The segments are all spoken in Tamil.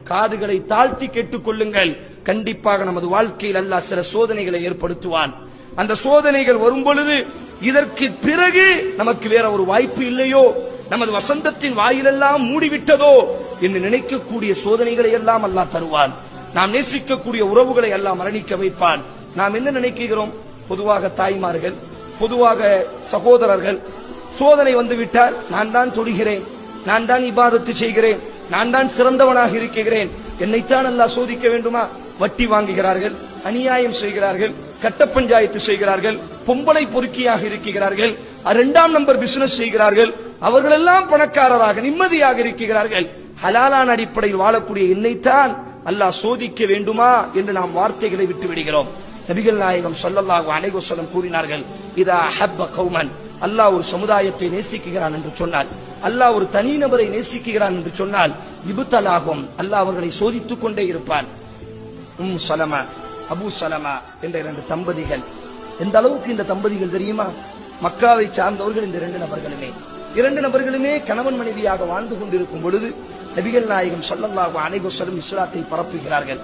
காதுகளை தாழ்த்தி கேட்டுக் கொள்ளுங்கள். கண்டிப்பாக நமது வாழ்க்கையில் அல்லாஹ் சில சோதனைகளை ஏற்படுத்துவான். அந்த சோதனைகள் வரும் பொழுது இதற்கு பிறகு நமக்கு வேற ஒரு வாய்ப்பு இல்லையோ, நமது வசந்தத்தின் வாயிலெல்லாம் மூடிவிட்டதோ என்று நினைக்கக்கூடிய சோதனைகளை எல்லாம் அல்லாஹ் தருவான். நாம் நேசிக்கக்கூடிய உறவுகளை எல்லாம் மரணிக்க வைப்பான். நாம் என்ன நினைக்கிறோம்? பொதுவாக தாய்மார்கள், பொதுவாக சகோதரர்கள், சோதனை வந்துவிட்டால் நான் தான் தொழுகிறேன், நான் தான் இபாதத்து செய்கிறேன், நான் தான் சிறந்தவனாக இருக்கிறேன், என்னைத்தான் அல்லாஹ் சோதிக்க வேண்டுமா? வட்டி வாங்குகிறார்கள், அநியாயம் செய்கிறார்கள், கட்ட பஞ்சாயத்து செய்கிறார்கள், பொம்பளை பொறுக்கியாக இருக்கிறார்கள், 2ஆம் நம்பர் பிசினஸ் செய்கிறார்கள், அவர்களெல்லாம் பணக்காரராக நிம்மதியாக இருக்கிறார்கள். ஹலாலான அடிப்படையில் வாழக்கூடிய என்னைத்தான் அல்லாஹ் சோதிக்க வேண்டுமா என்று நாம் வார்த்தைகளை விட்டு விடுகிறோம். நபிகள் நாயகம் ஸல்லல்லாஹு அலைஹி வஸல்லம் கூறினார்கள், இதா ஹப்ப கௌமன், அல்லாஹ் ஒரு சமுதாயத்தை நேசிக்கிறான் என்று சொன்னால், அல்லாஹ் ஒரு தனிநபரை நேசிக்கிறான் என்று சொன்னால், இப்தலாகும், அல்லாஹ் அவர்களை சோதித்துக் கொண்டே இருப்பான். சலமா, அபு சலமா என்ற 2 தம்பதிகள். எந்த அளவுக்கு இந்த தம்பதிகள் தெரியுமா? மக்காவை சார்ந்தவர்கள். இந்த 2 நபர்களுமே கணவன் மனைவியாக வாழ்ந்து கொண்டிருக்கும் பொழுது நபிகள் நாயகம் ஸல்லல்லாஹு அலைஹி வஸல்லம் இஸ்லாத்தை பரப்புகிறார்கள்.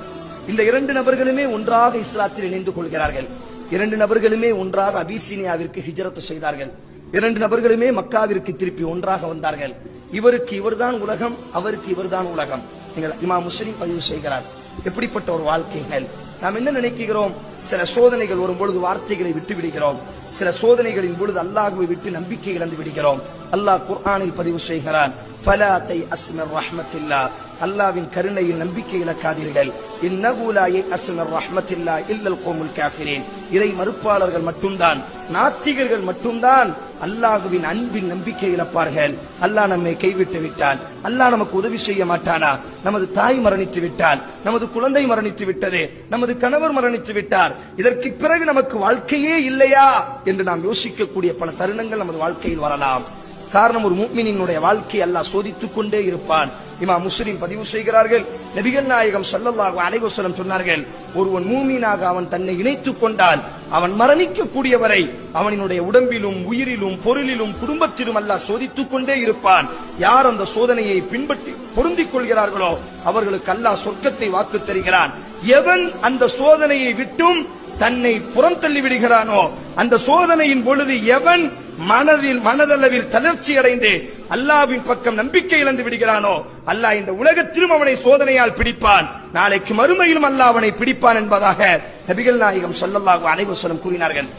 இந்த 2 நபர்களுமே ஒன்றாக இஸ்லாத்தில் இணைந்து கொள்கிறார்கள். 2 நபர்களுமே ஒன்றாக அபிசீனியாவிற்கு ஹிஜ்ரத் செய்தார்கள். 2 நபர்களுமே மக்காவிற்கு திருப்பி ஒன்றாக வந்தார்கள். இவருக்கு இவர்தான் உலகம், அவருக்கு இவர்தான் உலகம். நீங்கள் இமாம் முஸ்லிம் பதிவு செய்கிறார். எப்படிப்பட்ட ஒரு வாழ்க்கைகள்! நாம் என்ன நினைக்கிறோம்? சில சோதனைகள் வரும் பொழுது வார்த்தைகளை விட்டு விடுகிறோம். சில சோதனைகளின் பொழுது அல்லாஹ்வை விட்டு நம்பிக்கை இழந்து விடுகிறோம். அல்லாஹ் குர்ஆனில் பதிவு செய்கிறான், ஃபலா தயஅஸ் மின் ரஹ்மத்தில்லாஹ், அல்லாஹ்வின் கருணையில் நம்பிக்கை இழக்காதீர்கள். இன்னஹு லா யயஅஸ் மின் ரஹ்மத்தில்லாஹ் இல்லல் கௌமுல் காஃபிரீன், இறை மறுப்பாளர்கள் மட்டும்தான், நாத்திகர்கள் மட்டும்தான் அல்லாஹ்வின் அன்பின் நம்பிக்கை இழப்பார்கள். அல்லாஹ் நம்மை கைவிட்டு விட்டான், அல்லாஹ் நமக்கு உதவி செய்ய மாட்டானா? நமது தாய் மரணித்து விட்டால், நமது குழந்தை மரணித்து விட்டது, நமது கணவர் மரணித்து விட்டார், இதற்கு பிறகு நமக்கு வாழ்க்கையே இல்லையா என்று நாம் யோசிக்கக்கூடிய பல தருணங்கள் நமது வாழ்க்கையில் வரலாம். காரணம், ஒரு முஃமினினுடைய வாழ்க்கை அல்லாஹ் சோதித்துக் கொண்டே இருப்பான். இமாம் முஸ்லிம் பதிவு செய்கிறார்கள், நபிகள் நாயகம் ஸல்லல்லாஹு அலைஹி வஸல்லம் சொன்னார்கள், ஒருவன் மூமினாக அவன் தன்னை இணைத்துக் கொண்டால் அவன் மரணிக்கக்கூடிய வரை அவனுடைய உடம்பிலும் உயிரிலும் பொருளிலும் குடும்பத்திலும் அல்லாஹ் சோதித்துக் கொண்டே இருப்பான். யார் அந்த சோதனையை பின்பற்றி பொருந்திக் கொள்கிறார்களோ அவர்களுக்கு அல்லாஹ் சொர்க்கத்தை வாக்கு தருகிறான். எவன் அந்த சோதனையை விட்டும் தன்னை புறம் தள்ளி விடுகிறானோ, அந்த சோதனையின் பொழுது எவன் மனதளவில் தளர்ச்சி அடைந்து அல்லாஹ்வின் பக்கம் நம்பிக்கை இழந்து விடுகிறானோ, அல்லாஹ் இந்த உலகத்திலும் அவனை சோதனையால் பிடிப்பான், நாளைக்கு மறுமையிலும் அல்லாஹ் அவனை பிடிப்பான் என்பதாக நபிகள் நாயகம் ஸல்லல்லாஹு அலைஹி வஸல்லம் கூறினார்கள்.